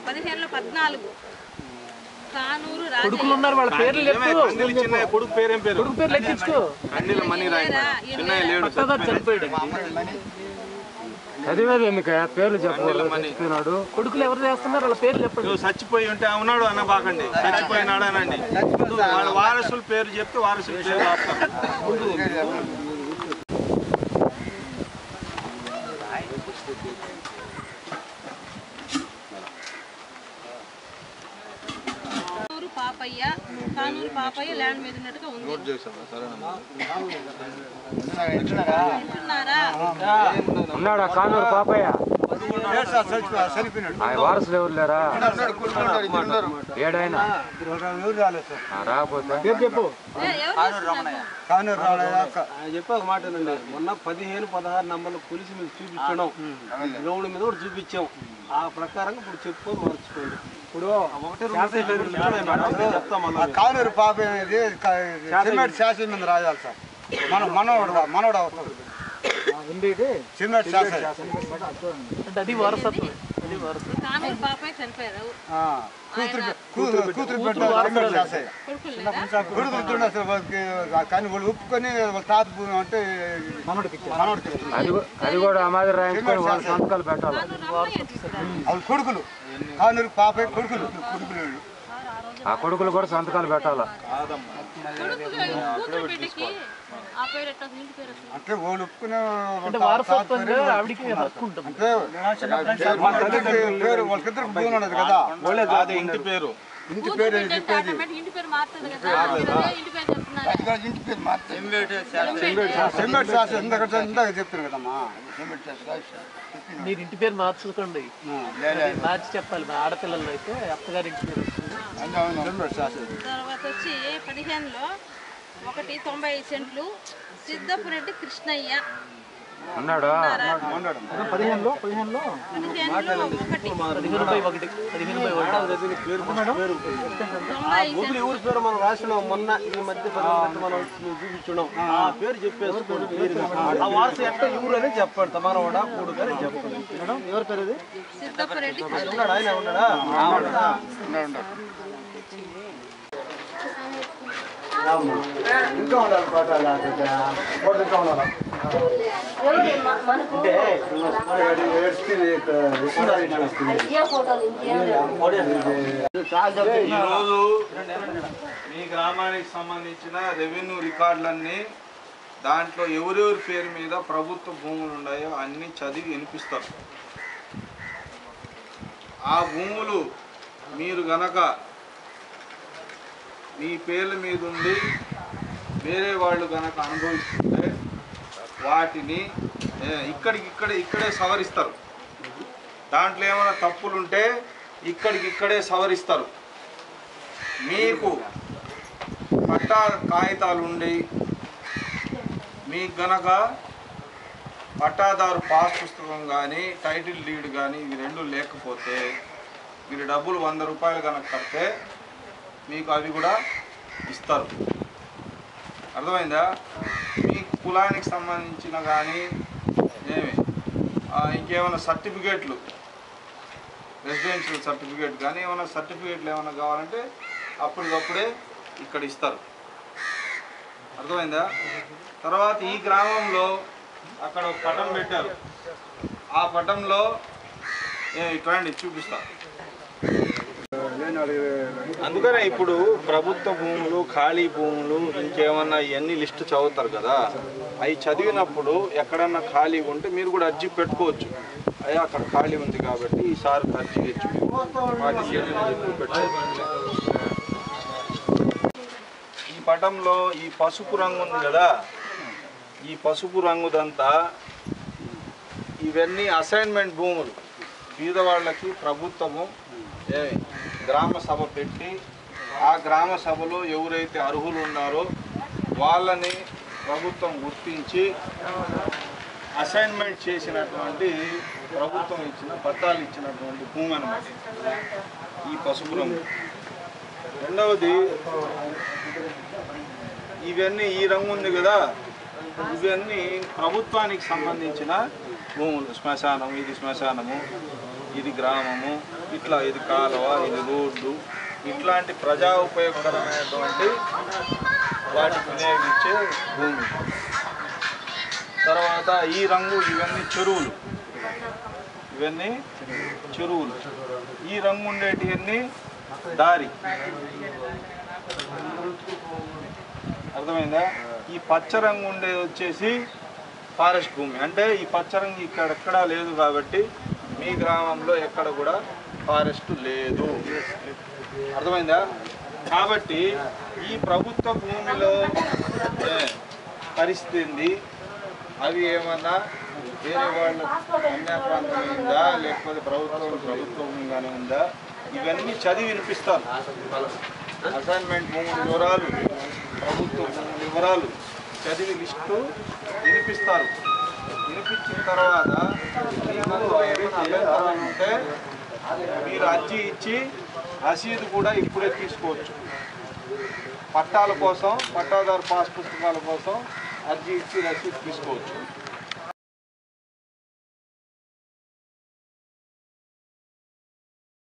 15లో 14 కానూరు కొడుకులు ఉన్నారు వాళ్ళ పేర్లు చెప్పు కొడుకు పేరు ఏం పేరు కొడుకు పేరు లెక్కించుకో అన్నిల మనీ రాయి చిన్నయ్య లేడు చనిపోయాడు చదివేది ఎందుకు పేర్లు చెప్పాడు కొడుకులు ఎవరు చేస్తున్నారు వాళ్ళ పేర్లు చెప్పండి చచ్చిపోయి ఉంటే ఉన్నాడు అన్న బాకండి చచ్చిపోయినాడు అనండి వాళ్ళ వారసుల పేరు చెప్తే వారసుల పేరు రాస్తారు కానూరు పాపయ్య ల్యాండ్ మీద ఉన్నట్టుగా ఉంది ఉన్నాడా కానూరు పాపయ్య వారసులు ఎవరు లేరా ఏడైనా రాకపోతే చెప్పు చెప్పే ఒక మాట అండి మొన్న 15-16 నంబర్లు పోలీసు మీద చూపించడం గ్రౌండ్ మీద కూడా చూపించాం ఆ ప్రకారంగా ఇప్పుడు చెప్పుకొని మార్చుకోండి ఇప్పుడు కానూరు పాప అనేది శాసనం మీద రాయాలి సార్ మనోడు అవుతుంది అది వారసత్వం కానీ వాళ్ళు ఒప్పుకొని వాళ్ళ తాత అంటే అది కూడా అమాది రాయించుకొని వాళ్ళ సంతకాలు పెట్టాలి వాళ్ళు కొడుకులు కానూరు పాప కొడుకులు ఆ కొడుకులు కూడా సంతకాలు పెట్టాలా అంటే వాళ్ళు ఒప్పుకునే పేరు వాళ్ళకిద్దరు భూమి ఉండదు కదా ఇంటి పేరు ఇంటి పేరు చెప్పేది ఇంటి పేరు మారుతుంది కదా ఇంటి పేరు మారుతుంది ఇందాక చెప్తాను కదమ్మా మీరు ఇంటి పేరు మార్చుకోండి మార్చి చెప్పాలి మా ఆడపిల్లలు అయితే అత్తగారి ఇంటి పేరు వస్తుంది తర్వాత వచ్చి 15లో 1.95 సెంట్లు సిద్ధపురెడ్డి కృష్ణయ్య ఉన్నాడా 15లో ఊరి పేరు మనం రాసినాం మొన్న ఈ మధ్య మనం చూపించున్నాం ఆ పేరు చెప్పేసుకోండి ఆ వారసు ఎక్కడ ఊరు అని చెప్పండి తమానవాడ కొడుకు అని చెప్పండి ఎవరి పేరు అది సిద్ధపురెడ్డి ఉన్నాడా ఆయన ఉన్నాడా ఇంకా ఉండాలి ఈరోజు మీ గ్రామానికి సంబంధించిన రెవెన్యూ రికార్డులన్నీ దాంట్లో ఎవరెవరి పేరు మీద ప్రభుత్వ భూములు ఉన్నాయో అన్నీ చదివి వినిపిస్తారు. ఆ భూములు మీరు గనక మీ పేర్ల మీద ఉండి వేరే వాళ్ళు గనక అనుభవిస్తుంటే వాటిని ఇక్కడే సవరిస్తారు. దాంట్లో ఏమైనా తప్పులుంటే ఇక్కడే సవరిస్తారు. మీకు పట్టా కాగితాలు ఉండి మీకు గనక పట్టాదారు పాస్ పుస్తకం కానీ టైటిల్ డీడ్ కానీ ఇవి రెండు లేకపోతే మీరు డబ్బులు 100 రూపాయలు కనుక కడితే మీకు అవి కూడా ఇస్తారు. అర్థమైందా? మీ కులానికి సంబంధించిన కానీ ఇంకేమైనా సర్టిఫికేట్లు రెసిడెన్షియల్ సర్టిఫికేట్ కానీ ఏమైనా సర్టిఫికేట్లు ఏమైనా కావాలంటే అప్పటికప్పుడే ఇక్కడ ఇస్తారు. అర్థమైందా? తర్వాత ఈ గ్రామంలో అక్కడ ఒక పటం పెట్టారు. ఆ పటంలో ఇట్లాంటి చూపిస్తా. అందుకనే ఇప్పుడు ప్రభుత్వ భూములు ఖాళీ భూములు ఇంకేమన్నా ఇవన్నీ లిస్టు చదువుతారు కదా, అవి చదివినప్పుడు ఎక్కడన్నా ఖాళీ ఉంటే మీరు కూడా అర్జీ పెట్టుకోవచ్చు. అయ్యా అక్కడ ఖాళీ ఉంది కాబట్టి ఈసారి అర్జీ ఇచ్చి ఈ పటంలో ఈ పసుపు రంగు ఉంది కదా, ఈ పసుపు రంగుదంతా ఇవన్నీ అసైన్మెంట్ భూములు. పేదవాళ్ళకి ప్రభుత్వము గ్రామ సభ పెట్టి ఆ గ్రామ సభలో ఎవరైతే అర్హులు ఉన్నారో వాళ్ళని ప్రభుత్వం గుర్తించి అసైన్మెంట్ చేసినటువంటి ప్రభుత్వం ఇచ్చిన పట్టాలు ఇచ్చినటువంటి భూమి అన్నమాట ఈ పసుపు రంగు. రెండవది ఇవన్నీ ఈ రంగు ఉంది కదా, ఇవన్నీ ప్రభుత్వానికి సంబంధించిన భూములు. శ్మశానం, ఇది శ్మశానము, ఇది గ్రామము, ఇట్లా ఇది కాలువ, ఇది రోడ్డు, ఇట్లాంటి ప్రజా ఉపయోగకరమైనటువంటి వాటికి వినియోగించే భూమి. తర్వాత ఈ రంగు ఇవన్నీ చెరువులు, ఈ రంగు ఉండేటివన్నీ దారి. అర్థమైందా? ఈ పచ్చ రంగు ఉండేది వచ్చేసి ఫారెస్ట్ భూమి. అంటే ఈ పచ్చ రంగు ఇక్కడెక్కడా లేదు కాబట్టి మీ గ్రామంలో ఎక్కడ కూడా ఫారెస్ట్ లేదు. అర్థమైందా? కాబట్టి ఈ ప్రభుత్వ భూమిలో పరిస్థితి ఏంది, అవి ఏమన్నా వేరే వాళ్ళ అన్య ప్రాంతం ఉందా లేకపోతే ప్రభుత్వ భూమిగానే ఉందా, ఇవన్నీ చదివి వినిపిస్తారు. అసైన్మెంట్ భూముల వివరాలు, ప్రభుత్వ భూముల వివరాలు చదివి లిస్టు వినిపిస్తారు. వినిపించిన తర్వాత ఉంటే మీరు అర్జీ ఇచ్చి రసీదు కూడా ఇప్పుడే తీసుకోవచ్చు. పట్టాల కోసం, పట్టాదారు పాస్ పుస్తకాల కోసం అర్జీ ఇచ్చి రసీదు తీసుకోవచ్చు.